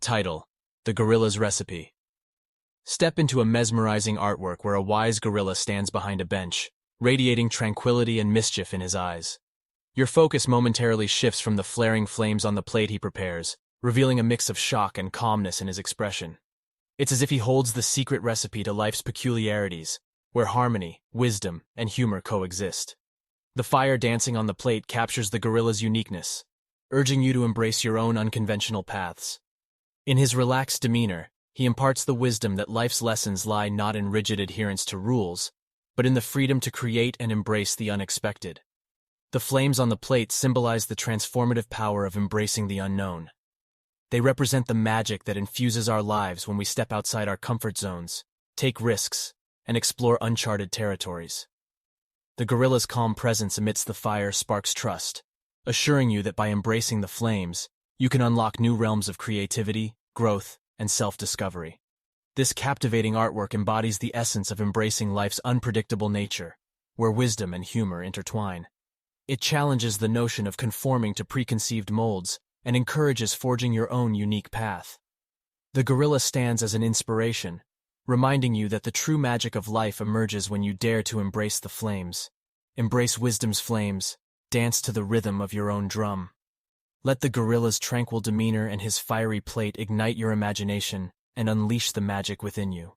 Title: The Gorilla's Recipe. Step into a mesmerizing artwork where a wise gorilla stands behind a bench, radiating tranquility and mischief in his eyes. Your focus momentarily shifts from the flaring flames on the plate he prepares, revealing a mix of shock and calmness in his expression. It's as if he holds the secret recipe to life's peculiarities, where harmony, wisdom, and humor coexist. The fire dancing on the plate captures the gorilla's uniqueness, urging you to embrace your own unconventional paths. In his relaxed demeanor, he imparts the wisdom that life's lessons lie not in rigid adherence to rules, but in the freedom to create and embrace the unexpected. The flames on the plate symbolize the transformative power of embracing the unknown. They represent the magic that infuses our lives when we step outside our comfort zones, take risks, and explore uncharted territories. The gorilla's calm presence amidst the fire sparks trust, assuring you that by embracing the flames, you can unlock new realms of creativity, growth, and self-discovery. This captivating artwork embodies the essence of embracing life's unpredictable nature, where wisdom and humor intertwine. It challenges the notion of conforming to preconceived molds and encourages forging your own unique path. The gorilla stands as an inspiration, reminding you that the true magic of life emerges when you dare to embrace the flames. Embrace wisdom's flames, dance to the rhythm of your own drum. Let the gorilla's tranquil demeanor and his fiery plate ignite your imagination and unleash the magic within you.